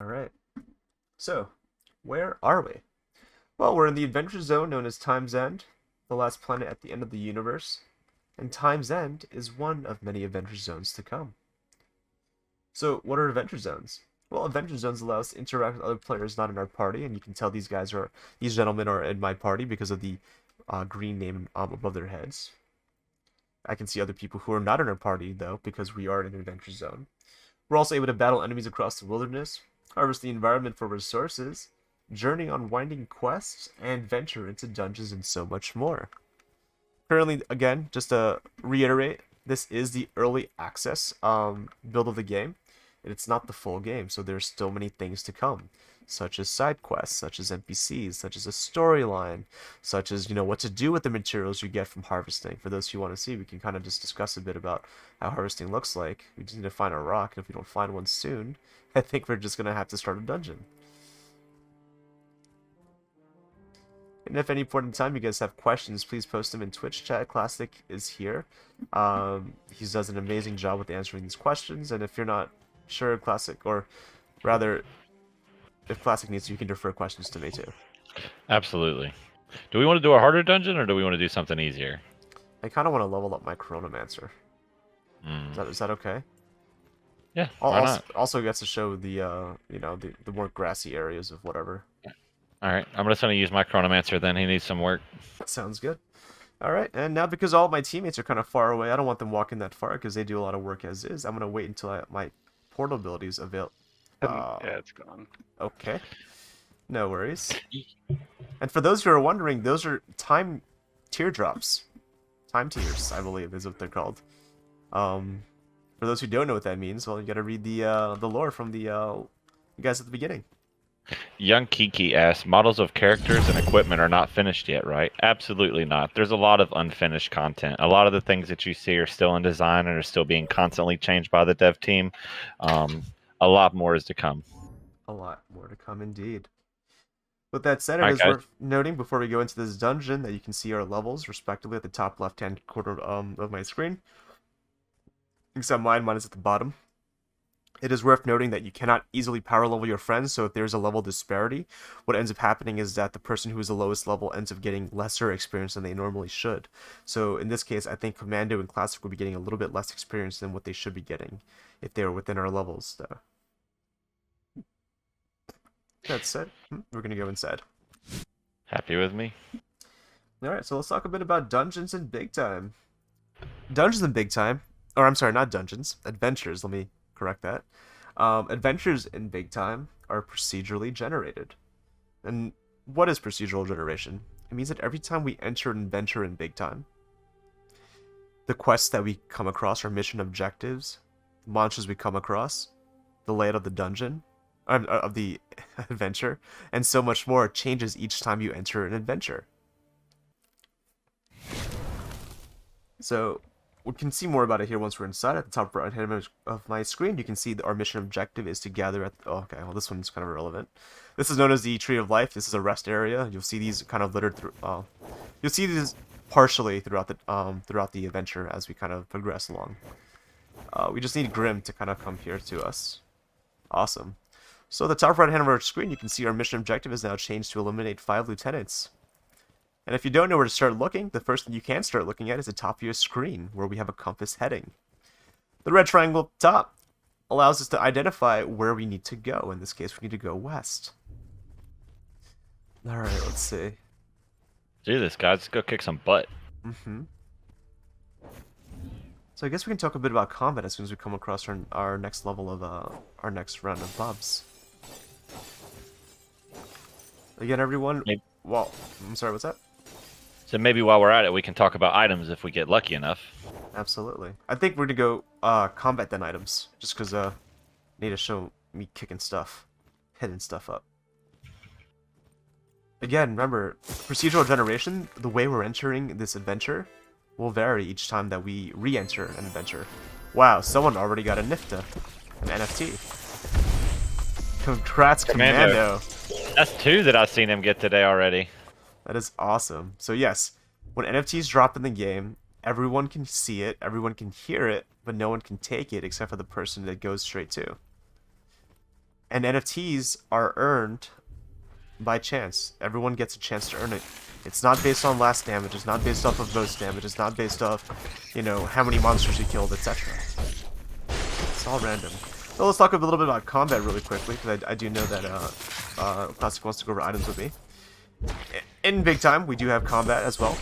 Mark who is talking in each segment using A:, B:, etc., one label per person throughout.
A: All right. So, where are we? Well, we're in the adventure zone known as Time's End, the last planet at the end of the universe, and Time's End is one of many adventure zones to come. So, what are adventure zones? Well, adventure zones allow us to interact with other players not in our party, and you can tell these gentlemen are in my party because of the green name above their heads. I can see other people who are not in our party though, because we are in an adventure zone. We're also able to battle enemies across the wilderness, harvest the environment for resources, journey on winding quests, and venture into dungeons and so much more. Currently, again, just to reiterate, this is the early access build of the game. And it's not the full game, so there's still many things to come, such as side quests, such as NPCs, such as a storyline, such as, what to do with the materials you get from harvesting. For those who want to see, we can kind of just discuss a bit about how harvesting looks like. We just need to find a rock, and if we don't find one soon, I think we're just going to have to start a dungeon. And if at any point in time you guys have questions, please post them in Twitch chat. Classic is here. He does an amazing job with answering these questions, and if you're not sure, Classic, or rather, if Classic needs to, you can defer questions to me too.
B: Absolutely. Do we want to do a harder dungeon, or do we want to do something easier?
A: I kind of want to level up my Chronomancer.
B: Mm.
A: Is that okay?
B: Yeah, why not?
A: Also gets to show the more grassy areas of whatever.
B: All right, I'm just going to use my Chronomancer then. He needs some work.
A: Sounds good. All right, and now because all my teammates are kind of far away, I don't want them walking that far because they do a lot of work as is. I'm gonna wait until my portal abilities avail.
C: Yeah, it's gone.
A: Okay, no worries. And for those who are wondering, those are time teardrops, time tears, I believe is what they're called. For those who don't know what that means, well, you gotta read the lore from the you guys at the beginning.
B: Young Kiki asks, models of characters and equipment are not finished yet, right? Absolutely not. There's a lot of unfinished content. A lot of the things that you see are still in design and are still being constantly changed by the dev team. A lot more is to come.
A: A lot more to come indeed. With that said,
B: All
A: it
B: right,
A: is
B: guys.
A: worth noting before we go into this dungeon that you can see our levels respectively at the top left-hand corner of my screen. Except mine is at the bottom. It is worth noting that you cannot easily power level your friends, so if there's a level disparity, what ends up happening is that the person who is the lowest level ends up getting lesser experience than they normally should. So in this case, I think Commando and Classic will be getting a little bit less experience than what they should be getting if they were within our levels, though. That said, we're going to go inside.
B: Happy with me?
A: Alright, so let's talk a bit about Dungeons in Big Time. Dungeons in Big Time, or I'm sorry, not dungeons, adventures, let me correct that. Adventures in Big Time are procedurally generated. And what is procedural generation? It means that every time we enter an adventure in Big Time, the quests that we come across, our mission objectives, the monsters we come across, the layout of the dungeon, of the adventure, and so much more changes each time you enter an adventure. So we can see more about it here once we're inside. At the top right hand of my screen, you can see that our mission objective is to gather at... Oh, okay, well, this one's kind of irrelevant. This is known as the Tree of Life. This is a rest area. You'll see these kind of littered through... you'll see these partially throughout the adventure as we kind of progress along. We just need Grim to kind of come here to us. Awesome. So at the top right hand of our screen, you can see our mission objective is now changed to eliminate 5 lieutenants. And if you don't know where to start looking, the first thing you can start looking at is the top of your screen, where we have a compass heading. The red triangle up top allows us to identify where we need to go. In this case, we need to go west. Alright, let's see.
B: Do this, guys. Let's go kick some butt.
A: So I guess we can talk a bit about combat as soon as we come across our next level of, our next round of bubs. Again, everyone...
B: Maybe.
A: Well, I'm sorry, what's that?
B: So maybe while we're at it, we can talk about items if we get lucky enough.
A: Absolutely. I think we're gonna go combat then items, just because need to show me kicking stuff, hitting stuff up. Again, remember, procedural generation, the way we're entering this adventure will vary each time that we re-enter an adventure. Wow, someone already got a NIFTA, an NFT. Congrats, Commando.
B: That's 2 that I've seen him get today already.
A: That is awesome. So yes, when NFTs drop in the game, everyone can see it, everyone can hear it, but no one can take it except for the person that goes straight to. And NFTs are earned by chance. Everyone gets a chance to earn it. It's not based on last damage. It's not based off of most damage. It's not based off, you know, how many monsters you killed, etc. It's all random. So let's talk a little bit about combat really quickly, because I do know that Classic wants to go over items with me. In big time, we do have combat as well.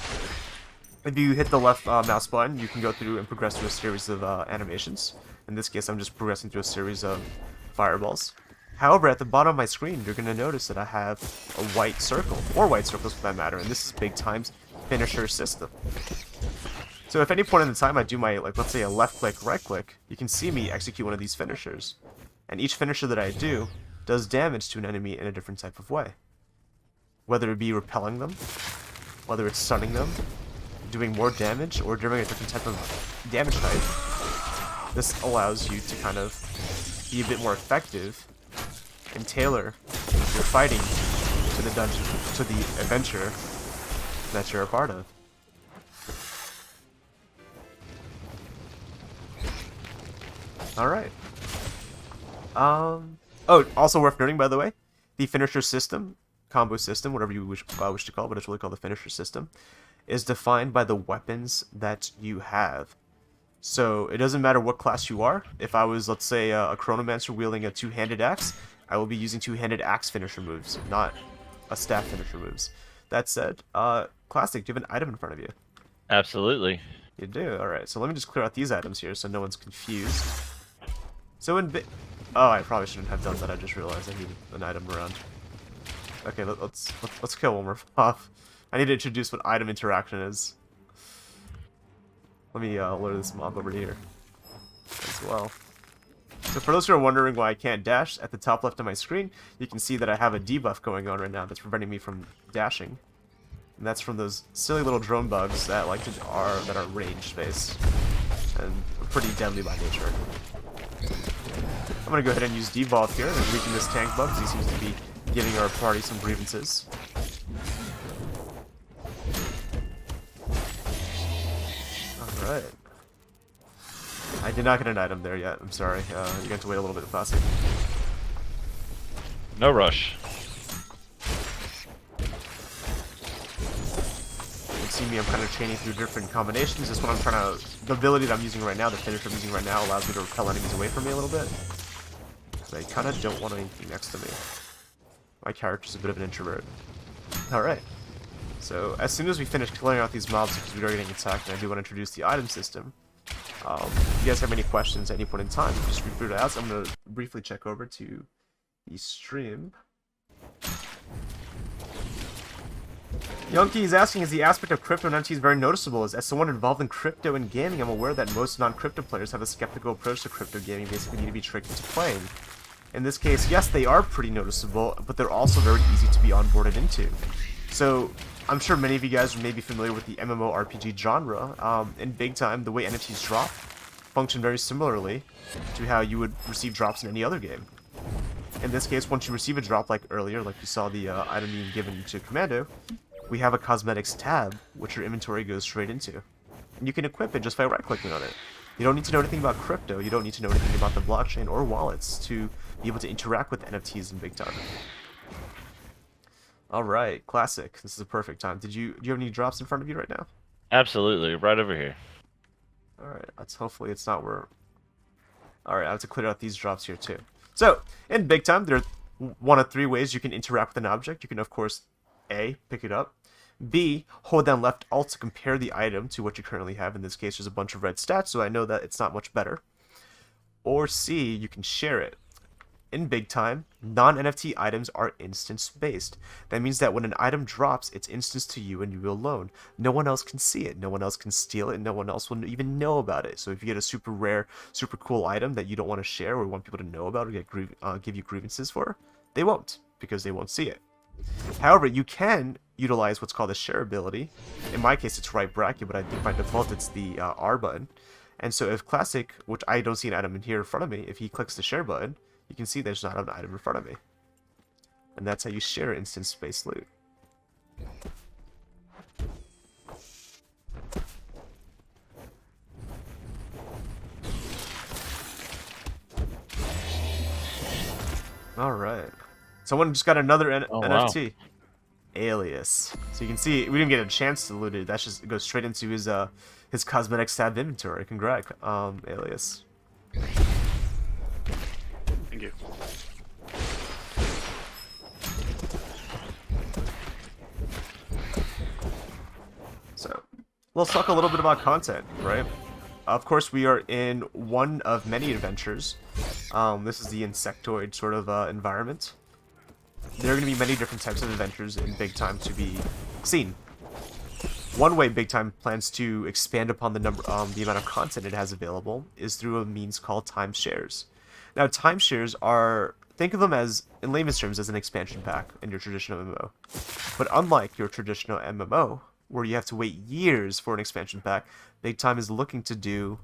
A: If you hit the left mouse button, you can go through and progress through a series of animations. In this case, I'm just progressing through a series of fireballs. However, at the bottom of my screen, you're going to notice that I have a white circle, or white circles for that matter, and this is big time's finisher system. So if at any point in the time I do my, like, let's say a left click, right click, you can see me execute one of these finishers. And each finisher that I do does damage to an enemy in a different type of way. Whether it be repelling them, whether it's stunning them, doing more damage, or doing a different type of damage type. This allows you to kind of be a bit more effective and tailor your fighting to the dungeon, to the adventure that you're a part of. Alright. Oh, also worth noting, by the way, the finisher system, combo system, whatever you wish to call it, but it's really called the finisher system, is defined by the weapons that you have. So it doesn't matter what class you are. If I was, let's say, a Chronomancer wielding a two-handed axe, I will be using two-handed axe finisher moves, not a staff finisher moves. That said, Classic, do you have an item in front of you?
B: Absolutely.
A: You do? Alright, so let me just clear out these items here so no one's confused. So oh, I probably shouldn't have done that, I just realized I needed an item around. Okay, let's kill one more off. I need to introduce what item interaction is. Let me load this mob over here as well. So for those who are wondering why I can't dash, at the top left of my screen, you can see that I have a debuff going on right now that's preventing me from dashing. And that's from those silly little drone bugs that that are range based and pretty deadly by nature. I'm gonna go ahead and use devolve here and weaken this tank bug because he seems to be giving our party some grievances. Alright. I did not get an item there yet, I'm sorry. You got to wait a little bit faster.
B: No rush.
A: You can see me, I'm kind of chaining through different combinations. This one I'm trying to... The ability that I'm using right now, the finisher I'm using right now, allows me to repel enemies away from me a little bit. But I kind of don't want anything next to me. My character's a bit of an introvert. Alright. So, as soon as we finish clearing out these mobs, because we are getting attacked, and I do want to introduce the item system, if you guys have any questions at any point in time, just feel free to ask. I'm going to briefly check over to the stream. Yonki is asking, is the aspect of crypto and NFTs very noticeable? As someone involved in crypto and gaming, I'm aware that most non-crypto players have a skeptical approach to crypto gaming, basically need to be tricked into playing. In this case, yes, they are pretty noticeable, but they're also very easy to be onboarded into. So, I'm sure many of you guys may be familiar with the MMORPG genre. In big time, the way NFTs drop function very similarly to how you would receive drops in any other game. In this case, once you receive a drop like earlier, like you saw the item being given to Commando, we have a cosmetics tab, which your inventory goes straight into. And you can equip it just by right-clicking on it. You don't need to know anything about crypto, you don't need to know anything about the blockchain or wallets to be able to interact with NFTs in big time. Alright, Classic. This is a perfect time. Do you have any drops in front of you right now?
B: Absolutely, right over here.
A: Alright, hopefully it's not where... Alright, I have to clear out these drops here too. So, in big time, there are one of three ways you can interact with an object. You can, of course, A, pick it up. B, hold down left alt to compare the item to what you currently have. In this case, there's a bunch of red stats, so I know that it's not much better. Or C, you can share it. In big time, non-NFT items are instance-based. That means that when an item drops, it's instanced to you and you alone. No one else can see it, no one else can steal it, no one else will even know about it. So if you get a super rare, super cool item that you don't want to share or want people to know about or give you grievances for, they won't, because they won't see it. However, you can utilize what's called a share ability. In my case, it's right bracket, but I think by default it's the R button. And so if Classic, which I don't see an item in here in front of me, if he clicks the share button, you can see there's not an item in front of me. And that's how you share instance-based loot. All right. Someone just got another
B: Oh, wow.
A: NFT. Alias. So you can see we didn't get a chance to loot it. That's just, it goes straight into his cosmetic stab inventory. Congrats, Alias.
C: Thank you.
A: So let's talk a little bit about content, right? Of course, we are in one of many adventures. This is the insectoid sort of environment. There are going to be many different types of adventures in Big Time to be seen. One way Big Time plans to expand upon the amount of content it has available is through a means called timeshares. Now, timeshares are, think of them as, in layman's terms, as an expansion pack in your traditional MMO. But unlike your traditional MMO, where you have to wait years for an expansion pack, Big Time is looking to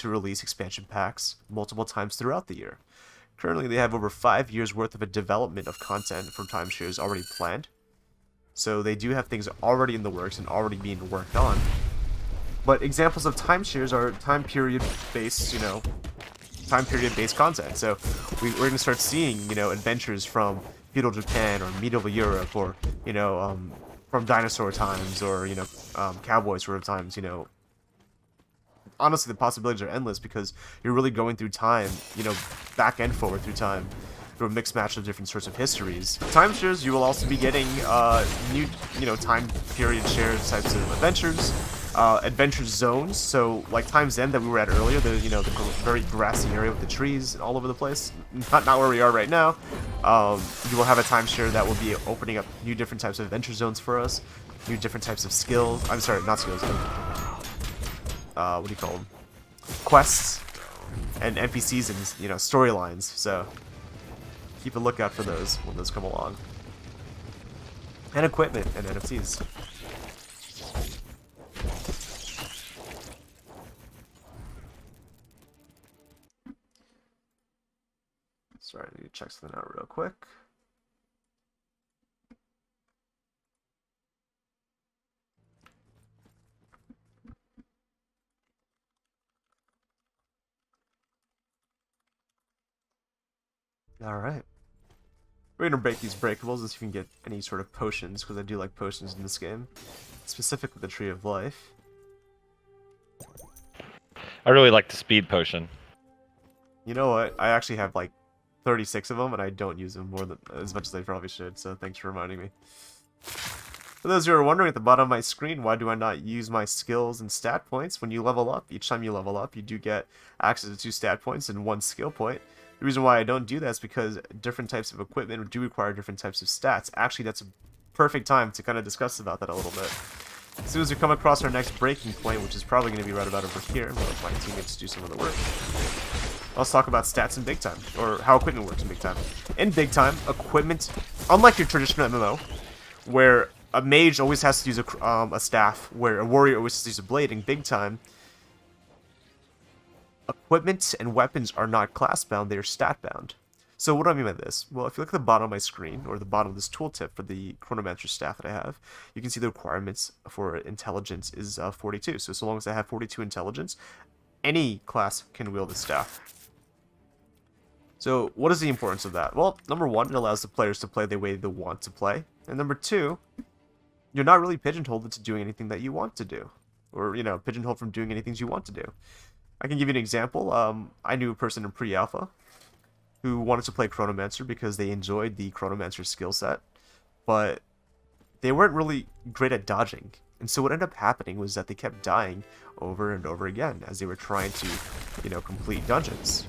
A: release expansion packs multiple times throughout the year. Currently, they have over 5 years worth of a development of content from timeshares already planned. So they do have things already in the works and already being worked on. But examples of timeshares are time period based content. So we're going to start seeing, adventures from feudal Japan or medieval Europe or, from dinosaur times or, cowboy sort of times, Honestly, the possibilities are endless because you're really going through time, back and forward through time, through a mixed match of different sorts of histories. Timeshares, you will also be getting new, time period shared types of adventures, adventure zones. So, like Time's End that we were at earlier, the the very grassy area with the trees all over the place. Not where we are right now. You will have a timeshare that will be opening up new different types of adventure zones for us, new different types of skills. I'm sorry, not skills. What do you call them? Quests and NPCs and storylines. So keep a lookout for those when those come along. And equipment and NFTs. Sorry, I need to check something out real quick. Alright. We're going to break these breakables as you can get any sort of potions, because I do like potions in this game. Specifically the Tree of Life.
B: I really like the speed potion.
A: You know what? I actually have like 36 of them, and I don't use them as much as I probably should, so thanks for reminding me. For those who are wondering at the bottom of my screen, why do I not use my skills and stat points? When you level up, each time you level up, you do get access to 2 stat points and 1 skill point. The reason why I don't do that is because different types of equipment do require different types of stats. Actually, that's a perfect time to kind of discuss about that a little bit. As soon as we come across our next breaking point, which is probably going to be right about over here, we'll let my teammates do some of the work. Let's talk about stats in Big Time, or how equipment works in Big Time. In Big Time, equipment, unlike your traditional MMO, where a mage always has to use a staff, where a warrior always has to use a blade, in Big Time, equipment and weapons are not class-bound, they are stat-bound. So what do I mean by this? Well, if you look at the bottom of my screen, or the bottom of this tooltip for the Chronomancer staff that I have, you can see the requirements for intelligence is 42. So long as I have 42 intelligence, any class can wield the staff. So what is the importance of that? Well, number one, it allows the players to play the way they want to play. And number two, you're not really pigeonholed into doing anything that you want to do. Or, pigeonholed from doing anything you want to do. I can give you an example. I knew a person in pre-alpha who wanted to play Chronomancer because they enjoyed the Chronomancer skill set, but they weren't really great at dodging. And so what ended up happening was that they kept dying over and over again as they were trying to, complete dungeons.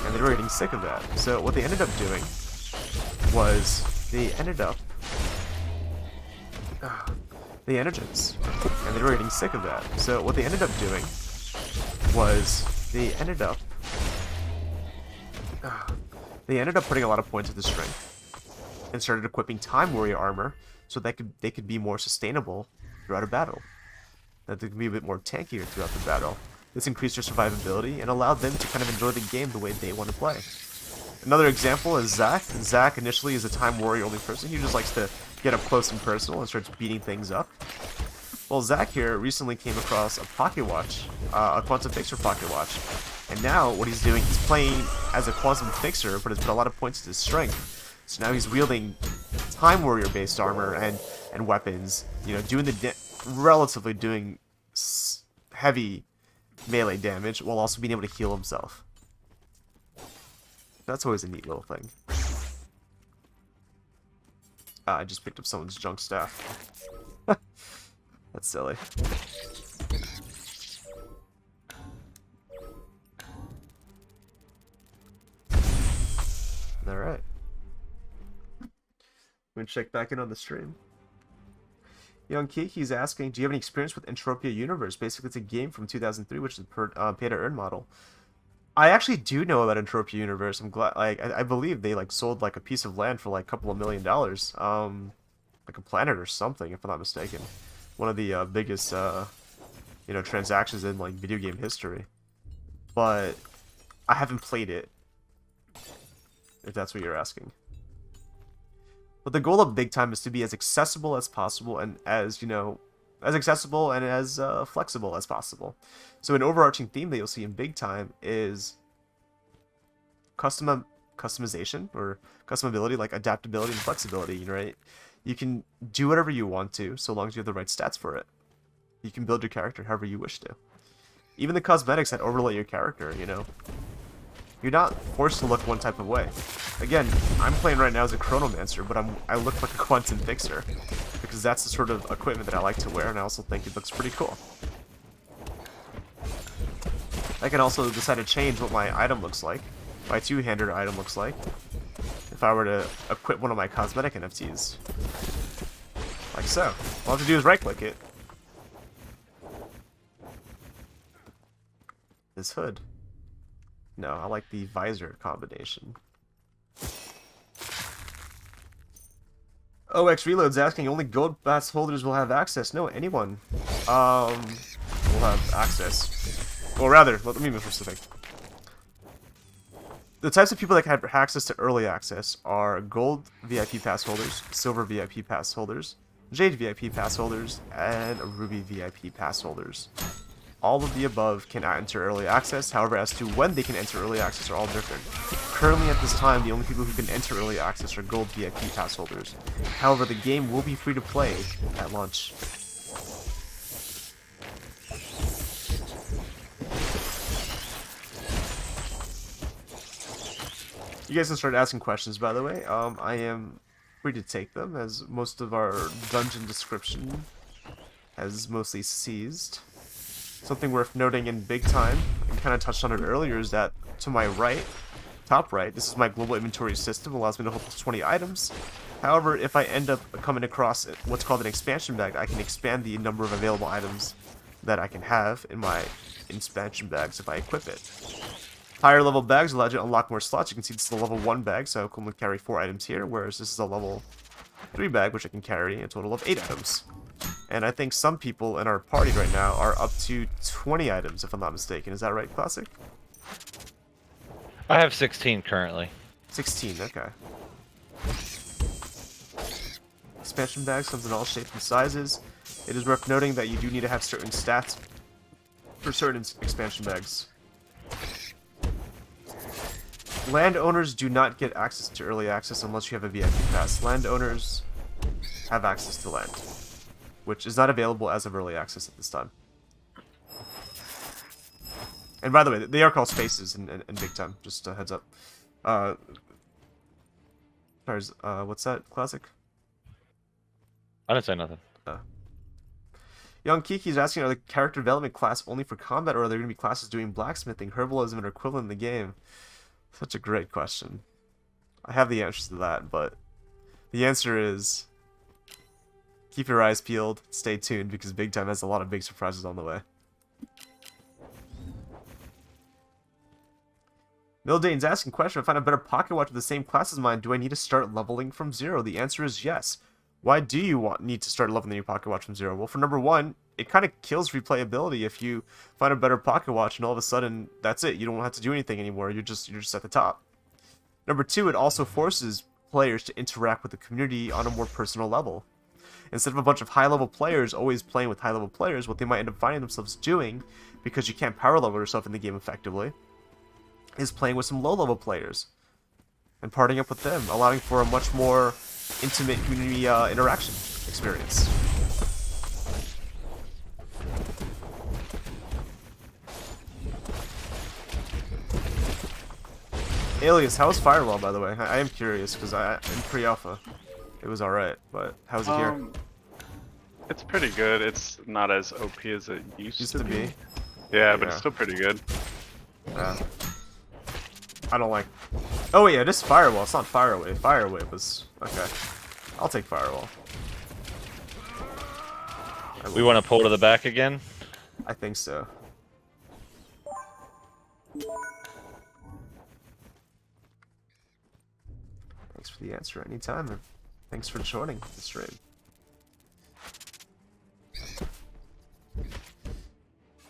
A: And they were getting sick of that. So what they ended up doing was they ended up and they were getting sick of that. So what they ended up doing was they ended up putting a lot of points into strength and started equipping Time Warrior armor so that they could be more sustainable throughout a battle. That they could be a bit more tankier throughout the battle. This increased their survivability and allowed them to kind of enjoy the game the way they want to play. Another example is Zach. Zach initially is a Time Warrior only person. He just likes to get up close and personal and starts beating things up. Well, Zach here recently came across a pocket watch, a quantum fixer pocket watch. And now what he's doing, he's playing as a quantum fixer, but has put a lot of points to his strength. So now he's wielding Time Warrior based armor and weapons, you know, doing relatively doing heavy melee damage while also being able to heal himself. That's always a neat little thing. I just picked up someone's junk staff. That's silly. Alright. I'm gonna check back in on the stream. Young Kiki's asking, do you have any experience with Entropia Universe? Basically, it's a game from 2003, which is a pay-to-earn model. I actually do know about Entropia Universe. I'm glad. Like, I believe they like sold like a piece of land for like a couple of $1 million, like a planet or something, if I'm not mistaken. One of the biggest, you know, transactions in like video game history. But I haven't played it, if that's what you're asking. But the goal of Big Time is to be as accessible as possible and as, you know, as accessible and as flexible as possible. So an overarching theme that you'll see in Big Time is customization or customability, like adaptability and flexibility, right? You can do whatever you want to, so long as you have the right stats for it. You can build your character however you wish to. Even the cosmetics that overlay your character, you know. You're not forced to look one type of way. Again, I'm playing right now as a Chronomancer, but I look like a Quantum Fixer, because that's the sort of equipment that I like to wear, and I also think it looks pretty cool. I can also decide to change what my item looks like, my two-handed item looks like, if I were to equip one of my cosmetic NFTs. Like so. All I have to do is right-click it. This hood. No, I like the visor combination. OX Reload's asking, only gold pass holders will have access. No, anyone will have access. Well, rather, let me be more specific. The types of people that can have access to early access are gold VIP pass holders, silver VIP pass holders, jade VIP pass holders, and ruby VIP pass holders. All of the above can enter early access, however, as to when they can enter early access are all different. Currently at this time, the only people who can enter early access are gold VIP pass holders. However, the game will be free to play at launch. You guys can start asking questions, by the way. I am free to take them, as most of our dungeon description has mostly ceased. Something worth noting in Big Time, I kind of touched on it earlier, is that to my right, top right, this is my global inventory system, allows me to hold 20 items. However, if I end up coming across what's called an expansion bag, I can expand the number of available items that I can have in my expansion bags if I equip it. Higher level bags allow you to unlock more slots. You can see this is a level 1 bag, so I can only carry 4 items here, whereas this is a level 3 bag, which I can carry a total of 8 items. And I think some people in our party right now are up to 20 items, if I'm not mistaken. Is that right, Classic?
B: I have 16 currently.
A: 16, okay. Expansion bags comes in all shapes and sizes. It is worth noting that you do need to have certain stats for certain expansion bags. Landowners do not get access to early access unless you have a VIP pass. Landowners have access to land, which is not available as of early access at this time. And by the way, they are called spaces in Big Time, just a heads up. What's that, Classic?
B: I didn't say nothing.
A: Young Kiki's asking, are the character development class only for combat, or are there going to be classes doing blacksmithing, herbalism, or equivalent in the game? Such a great question. I have the answers to that, but the answer is keep your eyes peeled, stay tuned, because Big Time has a lot of big surprises on the way. Mildane's asking question, if I find a better pocket watch with the same class as mine, do I need to start leveling from 0? The answer is yes. Why do you need to start leveling your pocket watch from 0? Well, for number 1, it kind of kills replayability if you find a better pocket watch and all of a sudden that's it. You don't have to do anything anymore. You're just at the top. Number 2, it also forces players to interact with the community on a more personal level. Instead of a bunch of high-level players always playing with high-level players, what they might end up finding themselves doing, because you can't power level yourself in the game effectively, is playing with some low-level players and partying up with them, allowing for a much more intimate community interaction experience. Alias, how was Firewall, by the way? I am curious, because in pre-alpha, it was alright, but how's it here?
C: It's pretty good. It's not as OP as it used to be.
A: Yeah,
C: but it's still pretty good.
A: I don't like... Oh yeah, it is Firewall, it's not Firewave. Firewave was... Okay. I'll take Firewall.
B: We want to pull to the back again?
A: I think so. Thanks for the answer anytime, and thanks for joining the stream.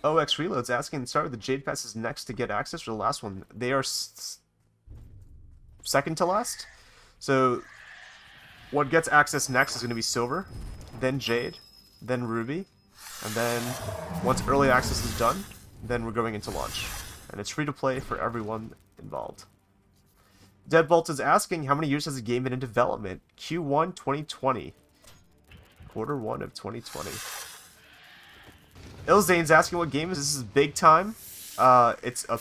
A: OX Reload's asking, start with the Jade Pass is next to get access for the last one. They are second to last. So, what gets access next is going to be Silver, then Jade, then Ruby, and then once early access is done, then we're going into launch. And it's free to play for everyone involved. Deadbolt is asking, how many years has the game been in development? Q1 2020. Quarter 1 of 2020. Ilzane's asking what game is this? Is big time. It's a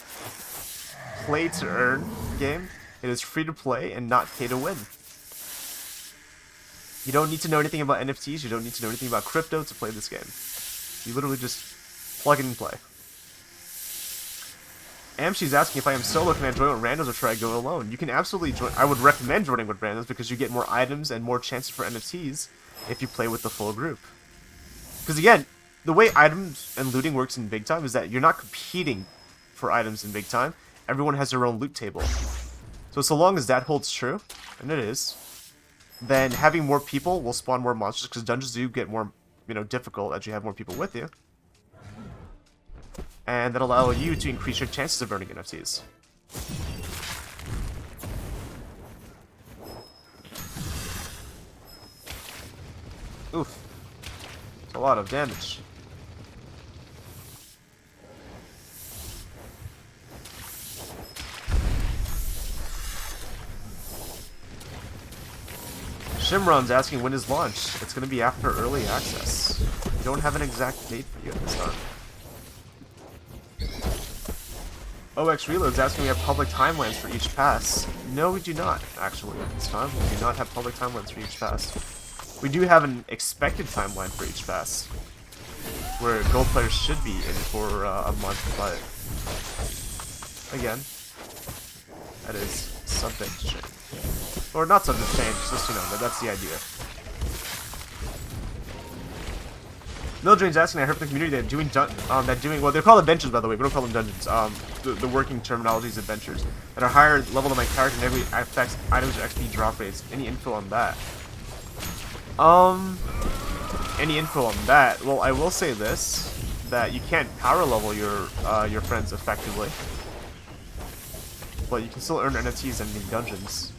A: play to earn game. It is free to play and not pay to win. You don't need to know anything about NFTs. You don't need to know anything about crypto to play this game. You literally just plug it and play. Amshi's asking if I am solo, can I join with randos or try to go alone? You can absolutely join. I would recommend joining with randos because you get more items and more chances for NFTs if you play with the full group. Because again, the way items and looting works in big time is that you're not competing for items in big time. Everyone has their own loot table. So long as that holds true, and it is, then having more people will spawn more monsters because dungeons do get more, difficult as you have more people with you. And that'll allow you to increase your chances of earning NFTs. Oof. It's a lot of damage. Shimron's asking when is launch. It's going to be after early access. We don't have an exact date for you at this time. OX Reload's asking we have public timelines for each pass. No, we do not, actually, at this time. We do not have public timelines for each pass. We do have an expected timeline for each pass, where gold players should be in for a month, but again, that is subject to change. Or not subject to change, just, that's the idea. Mildrain's asking, I heard from the community that doing, well, they're called adventures, by the way, we don't call them dungeons. The working terminology is adventures, that are higher level than my character and negatively affects items or XP drop rates. Any info on that? Any info on that? Well, I will say this, that you can't power level your friends effectively, but you can still earn NFTs in dungeons.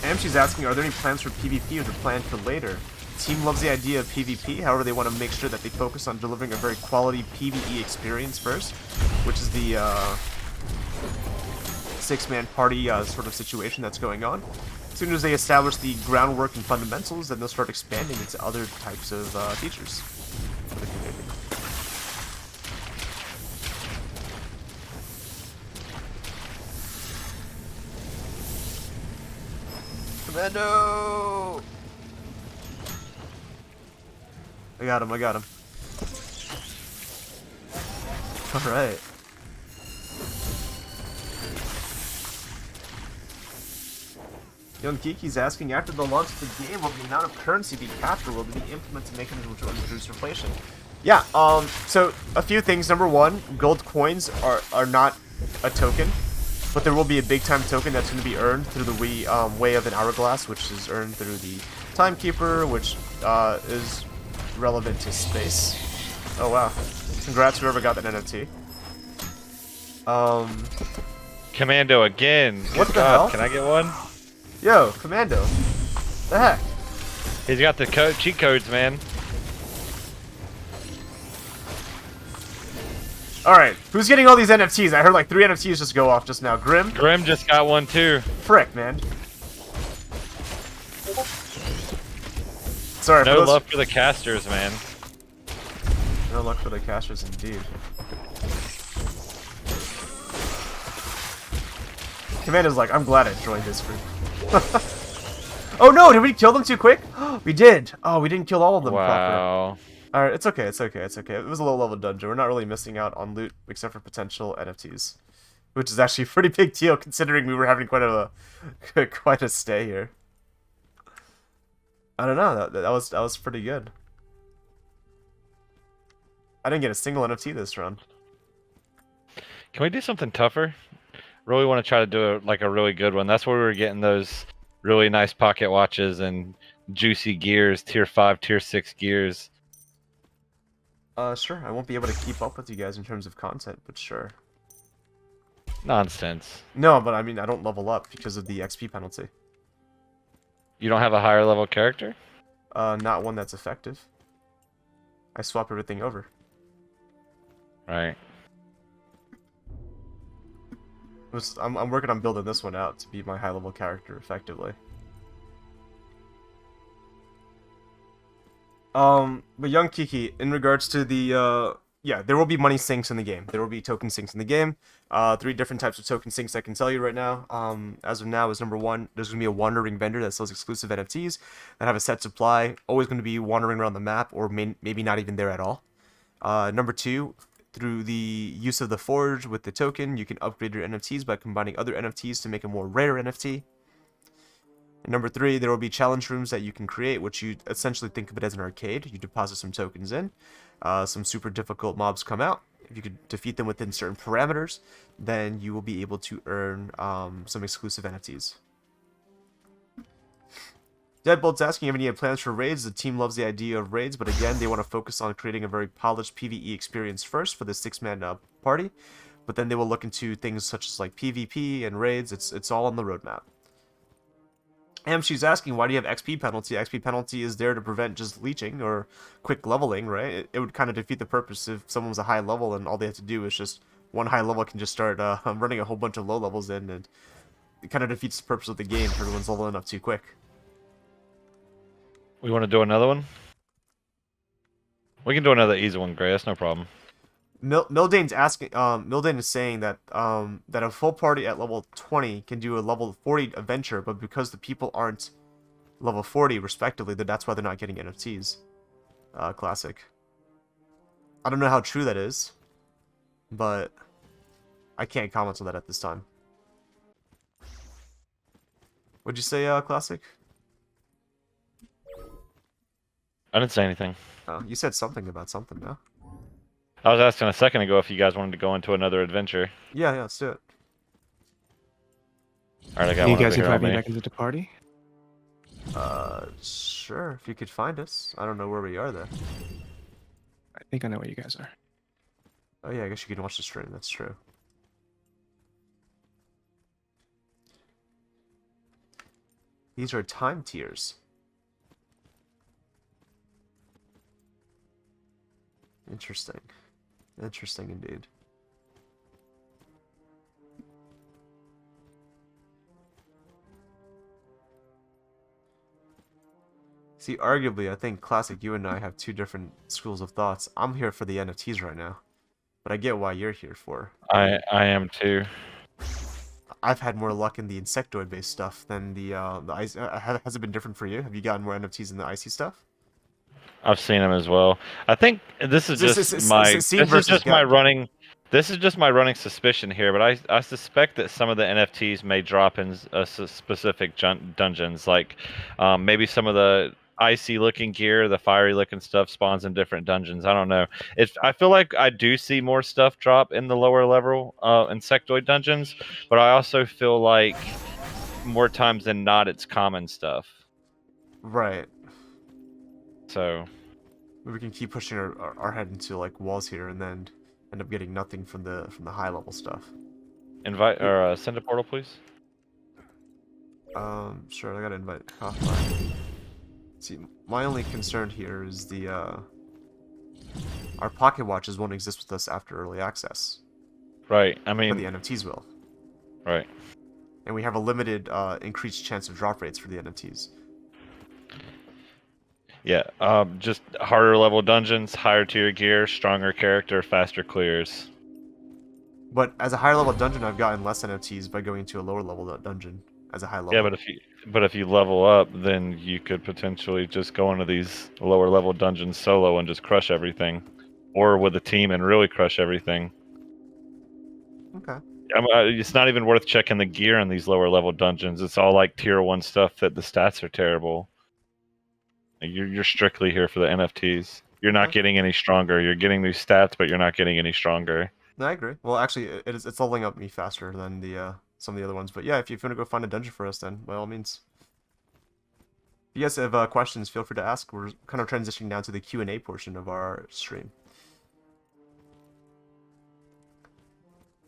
A: Amshi's asking, are there any plans for PvP or the plan for later? The team loves the idea of PvP, however they want to make sure that they focus on delivering a very quality PvE experience first, which is the six-man party sort of situation that's going on. As soon as they establish the groundwork and fundamentals, then they'll start expanding into other types of features for the community. Commando! I got him. Alright. Young Kiki's asking, after the launch of the game, will the amount of currency be capped or will it be implemented mechanism to reduce inflation? Yeah, so a few things. Number one, gold coins are not a token. But there will be a big time token that's going to be earned through the way of an hourglass, which is earned through the timekeeper, which is relevant to space. Oh wow! Congrats whoever got that NFT.
B: Commando again.
A: What
B: Good
A: the
B: God.
A: hell?
B: Can I get one?
A: Yo, Commando. The heck?
B: He's got the cheat codes, man.
A: All right, who's getting all these NFTs? I heard like 3 NFTs just go off just now. Grim?
B: Grim just got one too.
A: Frick, man. Sorry.
B: No love for the casters, man.
A: No luck for the casters, indeed. Commander's like, I'm glad I joined this group. Oh no, did we kill them too quick? We did. Oh, we didn't kill all of them proper.
B: Wow.
A: Alright, it's okay, it's okay, it's okay. It was a low-level dungeon. We're not really missing out on loot except for potential NFTs. Which is actually a pretty big deal considering we were having quite a stay here. I don't know, that was pretty good. I didn't get a single NFT this run.
B: Can we do something tougher? Really want to try to do a really good one. That's where we were getting those really nice pocket watches and juicy gears, tier 5, tier 6 gears.
A: Sure. I won't be able to keep up with you guys in terms of content, but sure.
B: Nonsense.
A: No, but I mean, I don't level up because of the XP penalty.
B: You don't have a higher level character?
A: Not one that's effective. I swap everything over.
B: Right.
A: I'm working on building this one out to be my high-level character effectively. But young Kiki, in regards to the, yeah, there will be money sinks in the game. There will be token sinks in the game. 3 different types of token sinks I can tell you right now. As of now is number 1, there's going to be a wandering vendor that sells exclusive NFTs that have a set supply, always going to be wandering around the map, or maybe not even there at all. Number 2, through the use of the forge with the token, you can upgrade your NFTs by combining other NFTs to make a more rare NFT. And number 3, there will be challenge rooms that you can create, which you essentially think of it as an arcade. You deposit some tokens in, some super difficult mobs come out. If you could defeat them within certain parameters, then you will be able to earn some exclusive NFTs. Deadbolt's asking if any plans for raids. The team loves the idea of raids, but again, they want to focus on creating a very polished PvE experience first for the 6-man party. But then they will look into things such as like PvP and raids. It's all on the roadmap. She's asking, why do you have XP penalty? XP penalty is there to prevent just leeching or quick leveling, right? It would kind of defeat the purpose if someone was a high level and all they have to do is just one high level can just start running a whole bunch of low levels in, and it kind of defeats the purpose of the game if everyone's leveling up too quick.
B: We want to do another one? We can do another easy one, Gray. That's no problem.
A: Mildane's asking. Mildane is saying that that a full party at level 20 can do a level 40 adventure, but because the people aren't level 40 respectively, that's why they're not getting NFTs. Classic. I don't know how true that is, but I can't comment on that at this time. What'd you say, Classic?
B: I didn't say anything.
A: You said something about something, no?
B: I was asking a second ago if you guys wanted to go into another adventure.
A: Yeah, let's do it.
B: Alright, I got
D: You
B: one
D: guys
B: over here on
D: invite me
B: me.
D: back into the party?
A: Sure, if you could find us. I don't know where we are, though.
D: I think I know where you guys are.
A: Oh yeah, I guess you can watch the stream, that's true. These are time tiers. Interesting. Interesting indeed. See, arguably, I think Classic, you and I have 2 different schools of thoughts. I'm here for the NFTs right now, but I get why you're here for.
B: I am too.
A: I've had more luck in the insectoid-based stuff than the ice. Has it been different for you? Have you gotten more NFTs in the icy stuff?
B: I've seen them as well. I think this is just my running. This is just my running suspicion here, but I suspect that some of the NFTs may drop in specific dungeons, like maybe some of the icy looking gear, the fiery looking stuff spawns in different dungeons. I don't know. I feel like I do see more stuff drop in the lower level insectoid dungeons, but I also feel like more times than not it's common stuff.
A: Right.
B: So
A: we can keep pushing our head into like walls here, and then end up getting nothing from the high level stuff.
B: Invite or send a portal, please.
A: Sure. I gotta invite Kaufman. See, my only concern here is the our pocket watches won't exist with us after early access,
B: Right. I
A: but
B: mean,
A: the NFTs will.
B: right.
A: And we have a limited increased chance of drop rates for the NFTs.
B: Yeah. Just harder level dungeons, higher tier gear, stronger character, faster clears.
A: But as a higher level dungeon, I've gotten less NFTs by going to a lower level dungeon as a high level.
B: Yeah, but if you level up, then you could potentially just go into these lower level dungeons solo and just crush everything, or with a team and really crush everything.
A: Okay.
B: It's not even worth checking the gear in these lower level dungeons. It's all like tier 1 stuff that the stats are terrible. You're strictly here for the NFTs. You're not
A: Okay.
B: getting any stronger. You're getting these stats, but you're not getting any stronger.
A: No, I agree. Well, actually, it's leveling up me faster than the some of the other ones. But yeah, if you want to go find a dungeon for us, then by all means. If you guys have questions, feel free to ask. We're kind of transitioning now to the Q&A portion of our stream.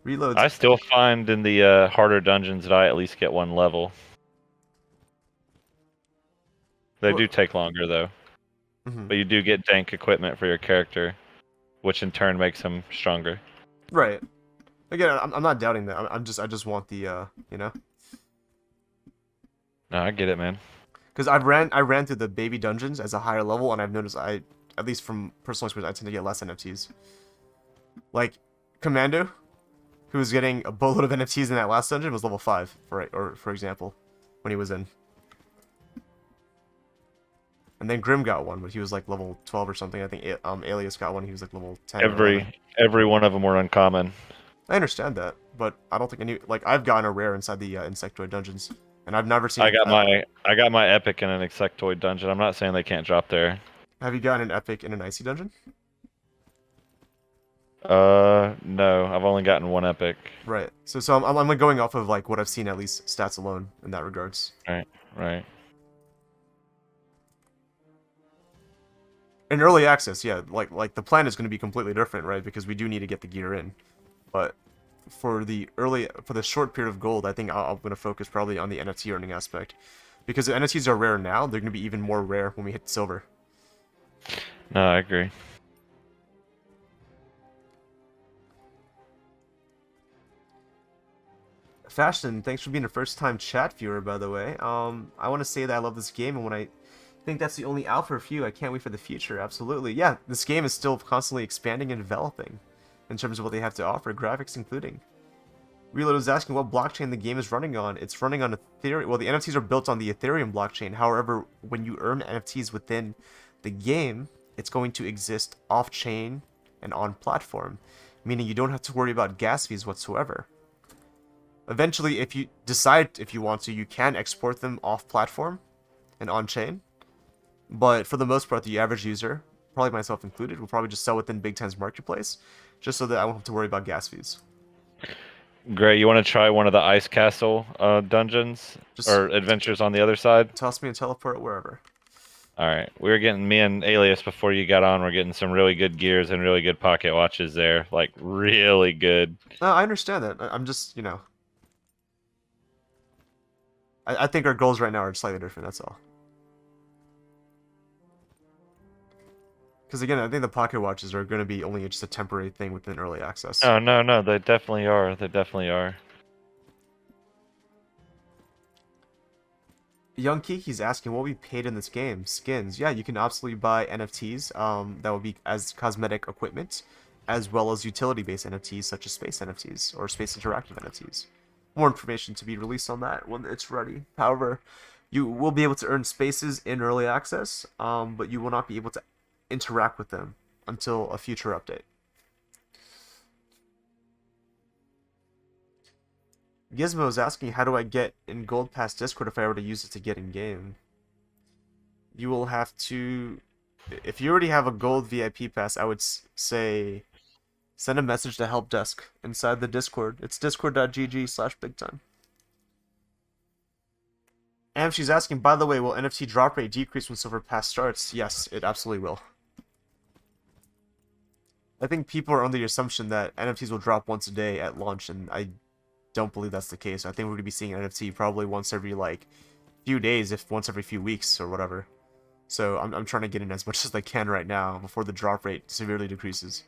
A: Reloads.
B: I still find in the harder dungeons that I at least get 1 level. They do take longer though,
A: Mhm.
B: but you do get dank equipment for your character, which in turn makes him stronger.
A: Right. Again, I'm not doubting that. I just want the you know,
B: No, I get it, man.
A: because I ran through the baby dungeons as a higher level, and I've noticed at least from personal experience, I tend to get less NFTs. Like Commando, who was getting a boatload of NFTs in that last dungeon, was level 5, for example, when he was in. And then Grim got one, but he was like level 12 or something. I think Alias got one. He was like level 10. or 11.
B: Every one of them were uncommon.
A: I understand that, but I don't think I've gotten a rare inside the insectoid dungeons, and I've never seen.
B: I got my epic in an insectoid dungeon. I'm not saying they can't drop there.
A: Have you gotten an epic in an icy dungeon?
B: No, I've only gotten 1 epic.
A: Right. So I'm like going off of like what I've seen, at least stats alone in that regards.
B: Right.
A: In early access, yeah, like the plan is going to be completely different, right? Because we do need to get the gear in. But for the short period of gold, I think I'm going to focus probably on the NFT earning aspect. Because the NFTs are rare now, they're going to be even more rare when we hit silver.
B: No, I agree.
A: Fashion, thanks for being a first-time chat viewer, by the way. I want to say that I love this game, and when I think that's the only alpha for you, I can't wait for the future. Absolutely, yeah. This game is still constantly expanding and developing in terms of what they have to offer, graphics including. Reload is asking what blockchain the game is running on. It's running on Ethereum. Well, the NFTs are built on the Ethereum blockchain. However, when you earn NFTs within the game, it's going to exist off-chain and on-platform, meaning you don't have to worry about gas fees whatsoever. Eventually, if you decide if you want to, you can export them off-platform and on-chain. But for the most part, the average user, probably myself included, will probably just sell within Big Ten's marketplace, just so that I won't have to worry about gas fees.
B: Great. You want to try one of the Ice Castle dungeons
A: Just
B: or adventures on the other side?
A: toss me and teleport wherever.
B: All right. We were getting me and Alias before you got on. We're getting some really good gears and really good pocket watches there, like really good.
A: No, I understand that. I'm just, I think our goals right now are slightly different, that's all. Because again, I think the pocket watches are going to be only just a temporary thing within early access.
B: No. They definitely are. They definitely are.
A: Young Kiki's asking what we paid in this game. Skins. Yeah, you can absolutely buy NFTs that will be as cosmetic equipment, as well as utility-based NFTs such as space NFTs or space interactive NFTs. More information to be released on that when it's ready. However, you will be able to earn spaces in early access, but you will not be able to interact with them until a future update. Gizmo is asking, how do I get in Gold Pass Discord if I were to use it to get in game? You will have to, if you already have a Gold VIP Pass, I would say send a message to Help Desk inside the Discord. It's discord.gg/bigtime. And she's asking, by the way, will NFT drop rate decrease when Silver Pass starts? Yes, it absolutely will. I think people are under the assumption that NFTs will drop once a day at launch, and I don't believe that's the case. I think we're going to be seeing NFT probably once every, few days, if once every few weeks or whatever. So I'm trying to get in as much as I can right now before the drop rate severely decreases.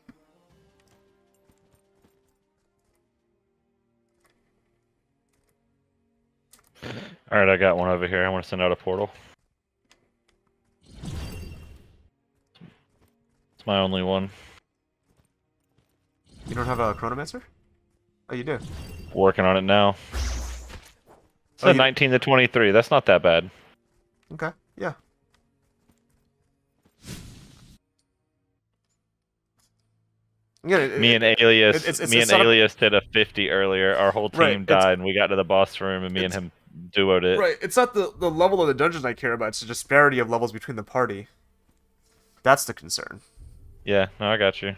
B: All right, I got one over here. I want to send out a portal. It's my only one.
A: You don't have a Chronomancer? Oh, you do.
B: Working on it now. It's
A: Oh,
B: a
A: you-
B: 19 to 23. That's not that bad.
A: Okay, yeah. Yeah,
B: Me and Alias,
A: it's
B: me and
A: not
B: Alias did a 50 earlier. Our whole
A: Right,
B: team
A: it's-
B: died, and we got to the boss room, and me and
A: it's-
B: him duoed it.
A: right. It's not the level of the dungeons I care about. It's the disparity of levels between the party. That's the concern.
B: Yeah, no, I got you.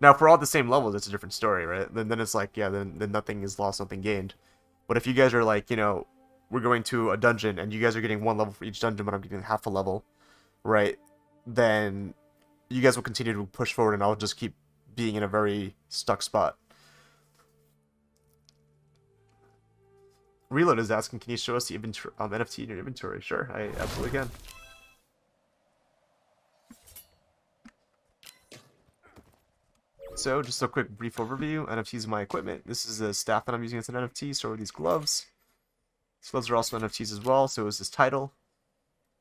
A: Now, if we're all at the same levels, it's a different story, right? Then it's like, yeah, then nothing is lost, nothing gained. But if you guys are like, you know, we're going to a dungeon and you guys are getting one level for each dungeon, but I'm getting half a level, right? Then you guys will continue to push forward, and I'll just keep being in a very stuck spot. Reload is asking, can you show us the NFT in your inventory? Sure, I absolutely can. So, just a quick brief overview. NFTs are my equipment. This is the staff that I'm using as an NFT. So are these gloves. These gloves are also NFTs as well. So is this title.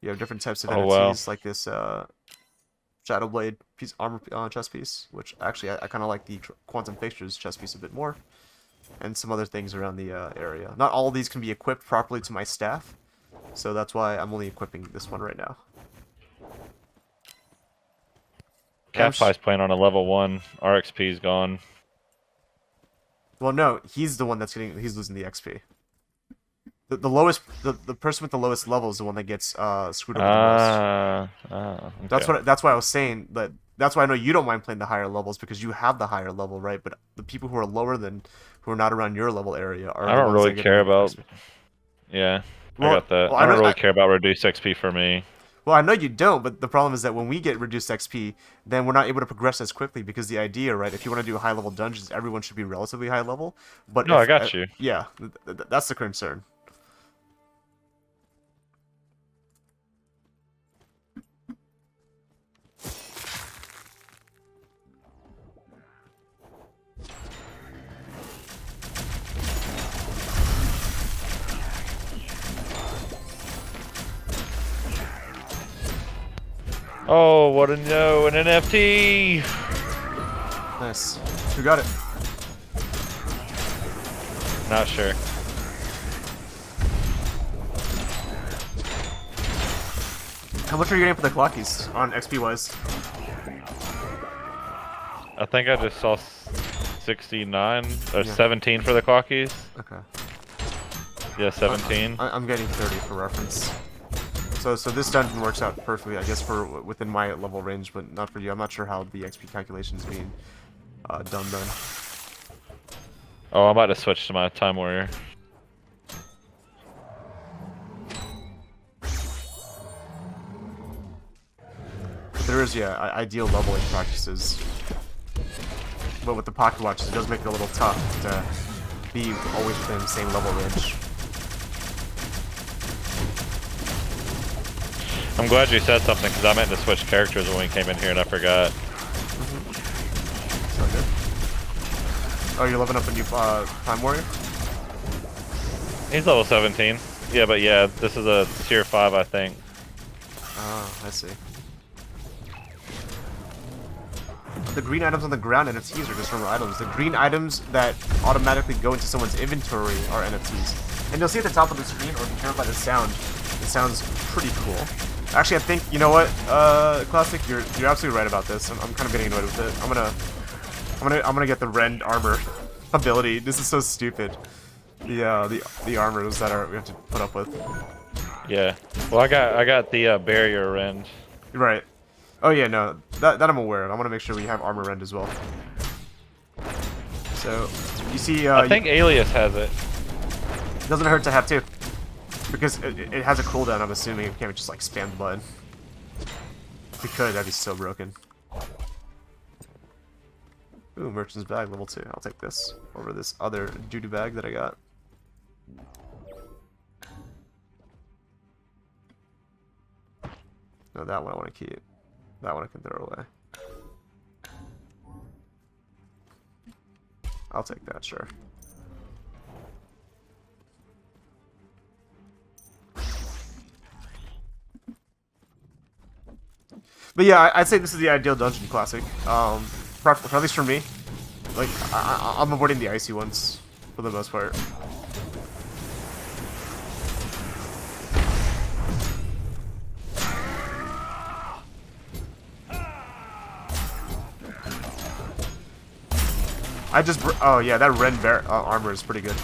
A: You have different types of
B: Oh,
A: NFTs,
B: wow.
A: like this Shadow Blade piece, armor chest piece, which actually I kind of like the Quantum Fixtures chest piece a bit more. And some other things around the area. Not all of these can be equipped properly to my staff. So that's why I'm only equipping this one right now.
B: Cat Pie's playing on a level 1. RXP's gone.
A: Well, no, he's the one he's losing the XP. The lowest, the person with the lowest level is the one that gets screwed over the most.
B: Okay.
A: That's why I was saying that. That's why I know you don't mind playing the higher levels because you have the higher level, right? But the people who are lower than, who are not around your level area, are
B: I
A: the
B: don't
A: ones that
B: really
A: get
B: care
A: the
B: about.
A: XP.
B: Yeah,
A: Well,
B: I got that.
A: well,
B: I don't
A: know-
B: really care about reduced XP for me.
A: Well, I know you don't, but the problem is that when we get reduced XP, then we're not able to progress as quickly because the idea, right? If you want to do high level dungeons, everyone should be relatively high level. But
B: No,
A: if,
B: I got you.
A: yeah, that's the concern.
B: Oh, what a no! An NFT!
A: Nice. Who got it?
B: Not sure.
A: How much are you getting for the clockies on XP wise?
B: I think I just saw 69 or
A: Yeah.
B: 17 for the clockies.
A: Okay.
B: Yeah, 17.
A: I'm getting 30 for reference. So this dungeon works out perfectly, I guess, for within my level range, but not for you. I'm not sure how the XP calculation is being done then.
B: Oh, I'm about to switch to my Time Warrior.
A: But there is, yeah, ideal leveling practices. But with the pocket watches, it does make it a little tough to be always within the same level range.
B: I'm glad you said something because I meant to switch characters when we came in here and I forgot.
A: So good. Oh, you're leveling up a new Time Warrior?
B: He's level 17. Yeah, but yeah, this is a tier 5, I think.
A: Oh, I see. The green items on the ground NFTs are just normal items. The green items that automatically go into someone's inventory are NFTs. And you'll see at the top of the screen, or if you hear by the sound, it sounds pretty cool. Actually, I think, you know what, Classic, you're absolutely right about this. I'm kind of getting annoyed with it. I'm gonna get the Rend armor ability. This is so stupid. The armors that we have to put up with.
B: Yeah. Well, I got the barrier rend.
A: Right. Oh yeah, no, that I'm aware of. I want to make sure we have armor rend as well. So, you see,
B: I think Alias has it.
A: it doesn't hurt to have two. Because it has a cooldown, I'm assuming. It can't just like spam the button. If we could, that'd be so broken. Ooh, merchant's bag, level 2. I'll take this over this other doo-doo bag that I got. No, that one I want to keep. That one I can throw away. I'll take that, sure. But yeah, I'd say this is the ideal dungeon classic. At least for me. Like, I'm avoiding the icy ones for the most part. Oh yeah, that Ren Bear armor is pretty good.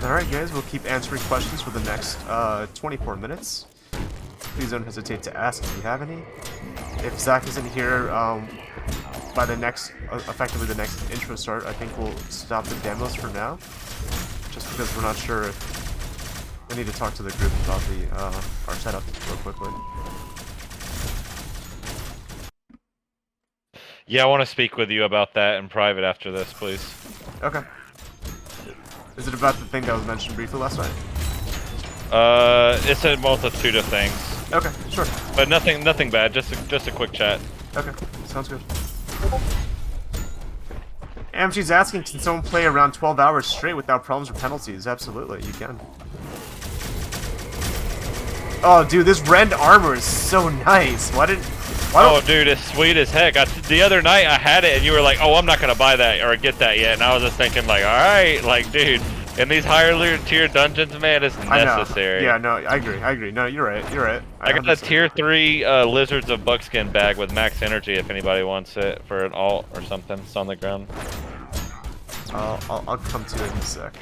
A: Alright guys, we'll keep answering questions for the next 24 minutes. Please don't hesitate to ask if you have any. If Zach isn't here by the next, effectively the next intro start, I think we'll stop the demos for now. Just because we're not sure if we need to talk to the group about our setup real quickly.
B: Yeah, I want to speak with you about that in private after this, please.
A: Okay. Is it about the thing that was mentioned briefly last night?
B: It's a multitude of things.
A: Okay, sure.
B: But nothing bad. Just a quick chat.
A: Okay, sounds good. Amchi's asking, can someone play around 12 hours straight without problems or penalties? Absolutely, you can. Oh, dude, this Rend armor is so nice.
B: Oh, dude, it's sweet as heck. The other night I had it, and you were like, "Oh, I'm not gonna buy that or get that yet," and I was just thinking, like, "All right, like, dude, in these higher tier dungeons, man, it's necessary."
A: Yeah, no, I agree. No, you're right.
B: I got a tier 3 Lizards of Buckskin bag with max energy. If anybody wants it for an alt or something, it's on the ground.
A: I'll come to it in a sec.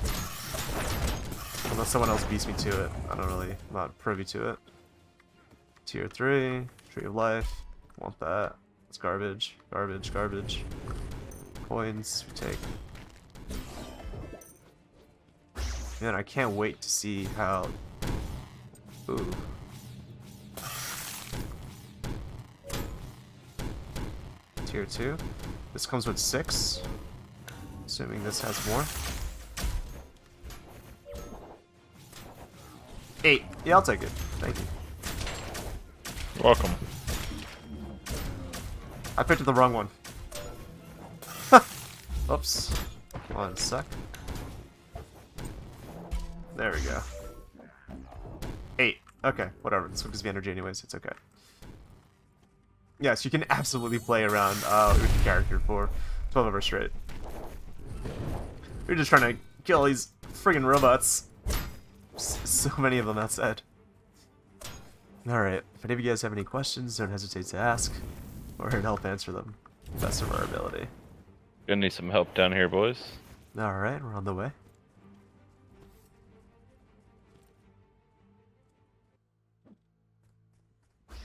A: Unless someone else beats me to it, I'm not privy to it. Tier 3, Tree of Life. Want that. It's garbage. Garbage. Coins, we take. Man, I can't wait to see how... Ooh. Tier 2. This comes with 6. Assuming this has more. 8. Yeah, I'll take it. Thank you.
B: You're welcome.
A: I picked the wrong one. Oops. One sec. There we go. 8. Okay, whatever. This one gives me energy anyways. It's okay. Yes, you can absolutely play around with your character for 12 hours straight. We're just trying to kill all these friggin' robots. So many of them, that said. Alright, if any of you guys have any questions, don't hesitate to ask. We're here to help answer them. Best of our ability.
B: Gonna need some help down here, boys.
A: Alright, we're on the way.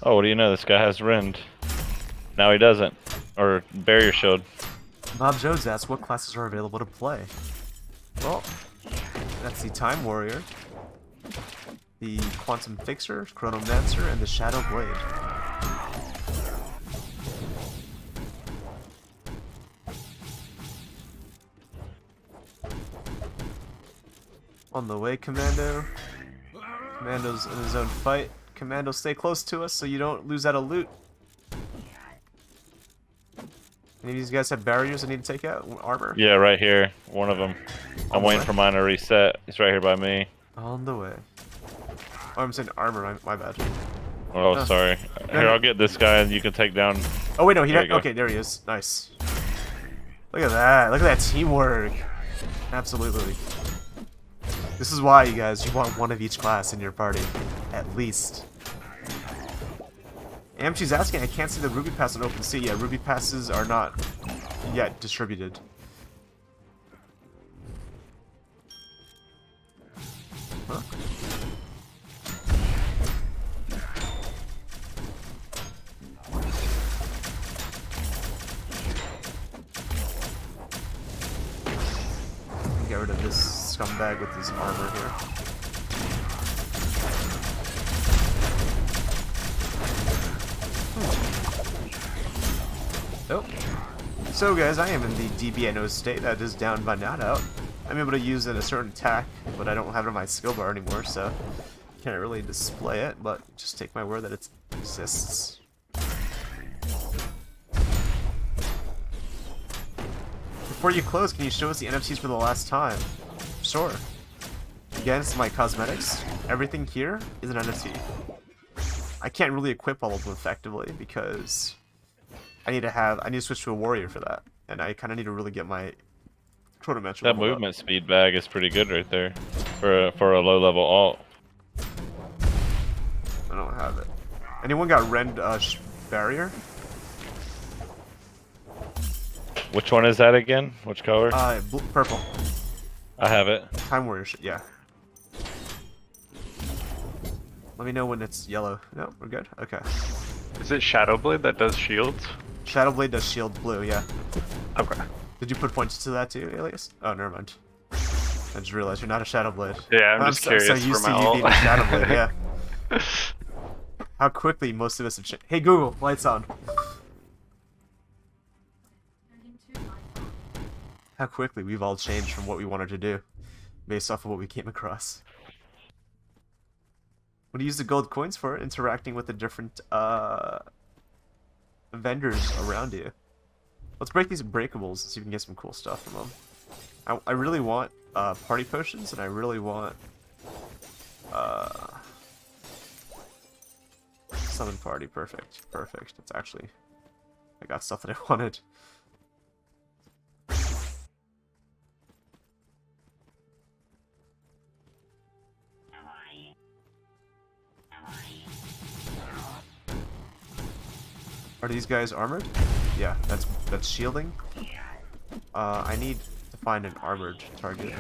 B: Oh, what do you know? This guy has Rend. Now he doesn't. Or Barrier Shield.
A: Bob Jones asks, what classes are available to play? Well, that's the Time Warrior, the Quantum Fixer, Chronomancer, and the Shadow Blade. On the way, Commando. Commando's in his own fight. Commando, stay close to us so you don't lose out of loot. Any of these guys have barriers I need to take out? Armor?
B: Yeah, right here. One of them. I'm waiting for mine to reset. He's right here by me.
A: On the way. Oh, I'm saying armor. My bad.
B: Oh, sorry. Here, I'll get this guy and you can take down...
A: Oh, wait, no.
B: Okay,
A: there he is. Nice. Look at that. Look at that teamwork. Absolutely. This is why, you guys, you want one of each class in your party. At least. Amchi's asking, I can't see the Ruby Pass on OpenSea. Yeah, Ruby Passes are not yet distributed. Huh? rid of this scumbag with his armor here. Oh. So guys, I am in the DBNO state that is down by not out. I'm able to use a certain attack, but I don't have it on my skill bar anymore, so can't really display it, but just take my word that it exists. Before you close, can you show us the NFTs for the last time? Sure. Against my cosmetics, everything here is an NFT. I can't really equip all of them effectively because I need to switch to a warrior for that, and I kind of need to really get my chronometric.
B: That movement speed bag is pretty good right there for a low level alt.
A: I don't have it. Anyone got Rend barrier?
B: Which one is that again? Which color?
A: Purple.
B: I have it.
A: Time warrior shit. Yeah. Let me know when it's yellow. No, we're good. Okay.
C: Is it Shadowblade that does shields?
A: Shadowblade does shield blue. Yeah.
C: Okay.
A: Did you put points to that too, Alias? Oh, never mind. I just realized you're not a Shadowblade.
C: Yeah, I'm just curious
A: so used
C: for
A: to
C: my
A: you
C: ult.
A: being a Shadowblade, yeah. How quickly most of us have changed. Hey Google, lights on. How quickly we've all changed from what we wanted to do, based off of what we came across. What do you use the gold coins for? Interacting with the different vendors around you. Let's break these breakables and see if we can get some cool stuff from them. I really want party potions, and I really want summon party. Perfect. Perfect. That's actually, I got stuff that I wanted. Are these guys armored? Yeah, that's shielding. I need to find an armored target.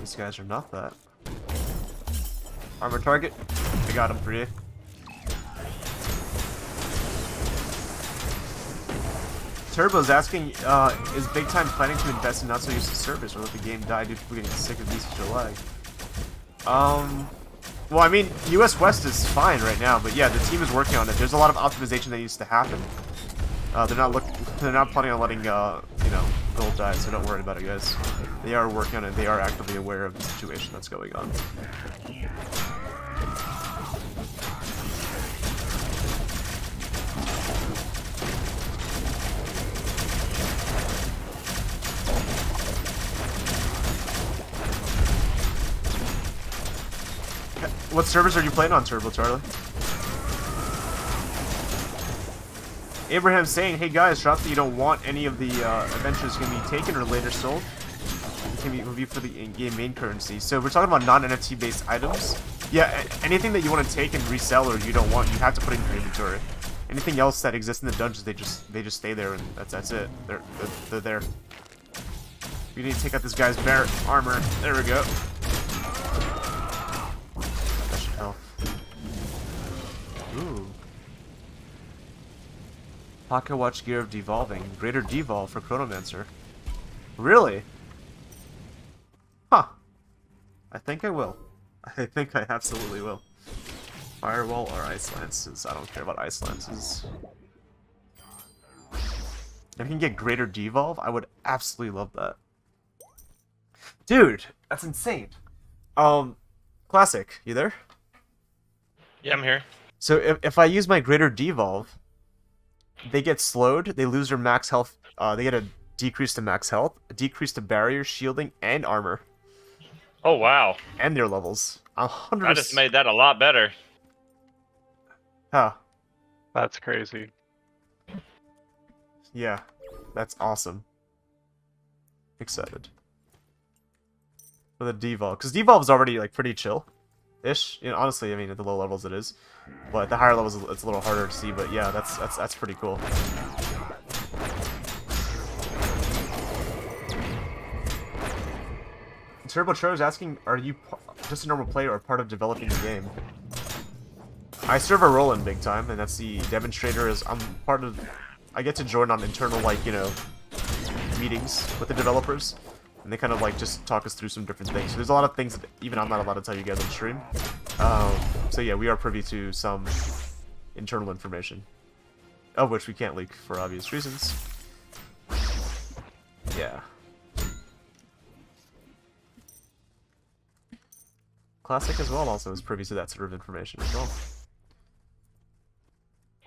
A: These guys are not that. Armored target. I got him for you. Turbo's asking, is Big Time planning to invest in not so useful servers or let the game die due to people getting sick of these to lag? Well, I mean, US West is fine right now, but yeah, the team is working on it. There's a lot of optimization that needs to happen. They're not planning on letting, you know, gold die, so don't worry about it, guys. They are working on it. They are actively aware of the situation that's going on. What servers are you playing on, Turbo Charlie? Abraham's saying, hey guys, drop that you don't want any of the adventures can be taken or later sold. It can be for the in-game main currency. So we're talking about non-NFT based items. Yeah, anything that you want to take and resell or you don't want, you have to put it in your inventory. Anything else that exists in the dungeons, they just stay there, and that's it. They're there. We need to take out this guy's bear armor. There we go. Ooh. Pocket Watch Gear of Devolving. Greater Devolve for Chronomancer. Really? Huh. I think I will. I think I absolutely will. Firewall or Ice Lances? I don't care about Ice Lances. If I can get Greater Devolve, I would absolutely love that. Dude, that's insane. Classic, you there?
B: Yeah, I'm here.
A: So if I use my Greater Devolve, they get slowed, they lose their max health, they get a decrease to max health, a decrease to barrier, shielding, and armor.
B: Oh, wow.
A: And their levels. 100%.
B: I just made that a lot better.
A: Huh.
C: That's crazy.
A: Yeah. That's awesome. Excited. For the Devolve. Because Devolve is already, like, pretty chill-ish. You know, honestly, I mean, at the low levels it is. But at the higher levels, it's a little harder to see. But yeah, that's pretty cool. Turbo Tro's asking, are you just a normal player or part of developing the game? I serve a role in Big Time, and that's the demonstrator. I'm part of... I get to join on internal, like, you know, meetings with the developers. and they kind of like just talk us through some different things. So there's a lot of things that even I'm not allowed to tell you guys on stream. So yeah, we are privy to some internal information, of which we can't leak for obvious reasons. Yeah. Classic as well also is privy to that sort of information as well.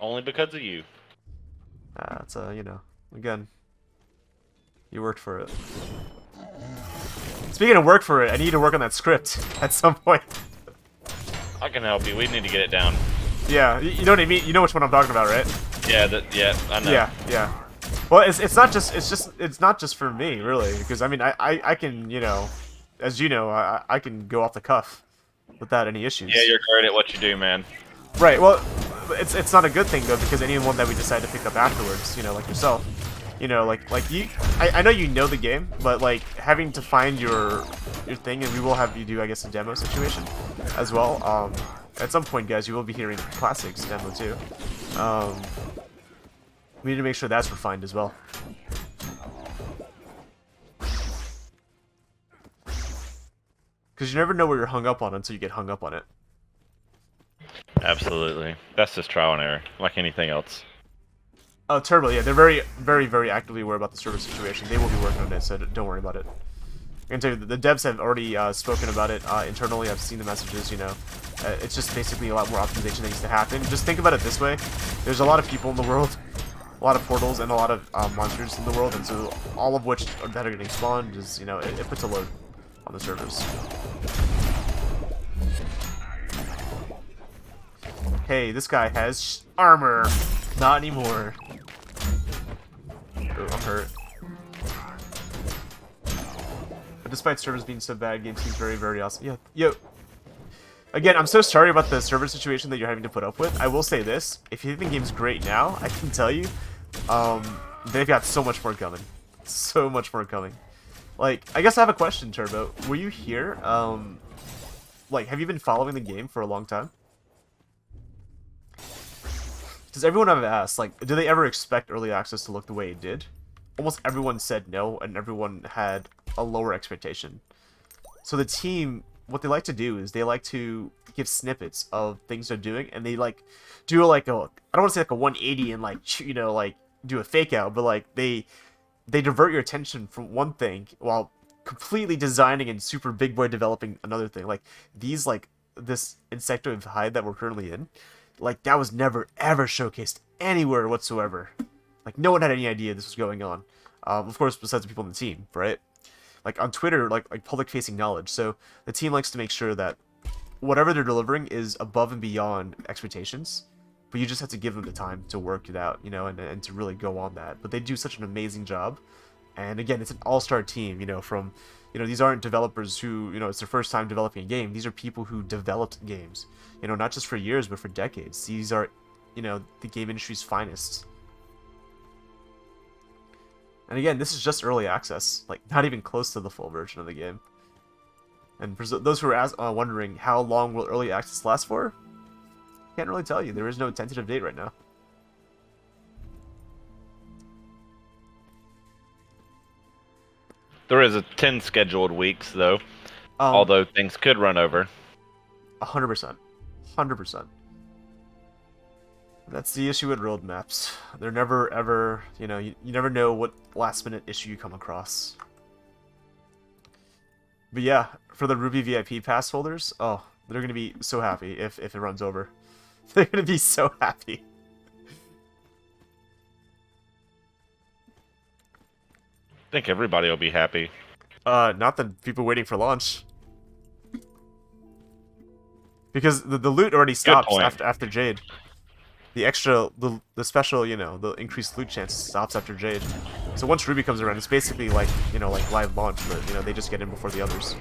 B: Only because of you.
A: It's you know, again, you worked for it. Speaking of work for it, I need to work on that script at some point.
B: I can help you. We need to get it down.
A: Yeah, you know what I mean. You know which one I'm talking about, right?
B: Yeah, I know.
A: Yeah. Well, it's not just for me really, because I mean I can, you know, as you know, I can go off the cuff without any issues.
B: Yeah, you're great at what you do, man.
A: Right. Well, it's not a good thing though, because anyone that we decide to pick up afterwards, you know, like yourself, you know, like you, I know you know the game, but like having to find your thing, and we will have you do, I guess, a demo situation as well. At some point, guys, you will be hearing Classic's demo too. We need to make sure that's refined as well. Because you never know where you're hung up on until you get hung up on it.
B: Absolutely. That's just trial and error, like anything else.
A: Oh, Turbo, yeah, they're very, very, very actively aware about the server situation. They will be working on it, so don't worry about it. I can tell you, the devs have already spoken about it internally. I've seen the messages, you know. It's just basically a lot more optimization that needs to happen. Just think about it this way. There's a lot of people in the world, a lot of portals, and a lot of monsters in the world, and so all of which that are getting spawned is, you know, it puts a load on the servers. Hey, this guy has armor. Not anymore. Oh, I'm hurt. But despite servers being so bad, game seems very, very awesome. Yeah, yo. Again, I'm so sorry about the server situation that you're having to put up with. I will say this: if you think the game's great now, I can tell you, they've got so much more coming. So much more coming. Like, I guess I have a question, Turbo. Were you here? Like, have you been following the game for a long time? Does everyone have asked, like, do they ever expect early access to look the way it did? Almost everyone said no, and everyone had a lower expectation. So the team, what they like to do is they like to give snippets of things they're doing, and they, like, do, like, I don't want to say, like, a 180 and, like, you know, like, do a fake out, but, like, they divert your attention from one thing while completely designing and super big boy developing another thing. Like, these, like, this insectoid hide that we're currently in, like, that was never, ever showcased anywhere whatsoever. Like, no one had any idea this was going on. Of course, besides the people on the team, right? Like, on Twitter, like public-facing knowledge. So, the team likes to make sure that whatever they're delivering is above and beyond expectations. But you just have to give them the time to work it out, you know, and to really go on that. But they do such an amazing job. And, again, it's an all-star team, you know, from... You know, these aren't developers who, you know, it's their first time developing a game. These are people who developed games. You know, not just for years, but for decades. These are, you know, the game industry's finest. And again, this is just early access. Like, not even close to the full version of the game. And for those who are wondering, how long will early access last for? Can't really tell you. There is no tentative date right now.
B: There is 10 scheduled weeks, though. Although things could run over.
A: 100%. 100%. That's the issue with roadmaps. They're never, ever, you know, you never know what last-minute issue you come across. But yeah, for the Ruby VIP pass holders, oh, they're going to be so happy if it runs over. They're going to be so happy.
B: I think everybody will be happy.
A: Not the people waiting for launch. Because the loot already stops after Jade. The extra, the special, you know, the increased loot chance stops after Jade. So once Ruby comes around, it's basically like, you know, like live launch, but, you know, they just get in before the others.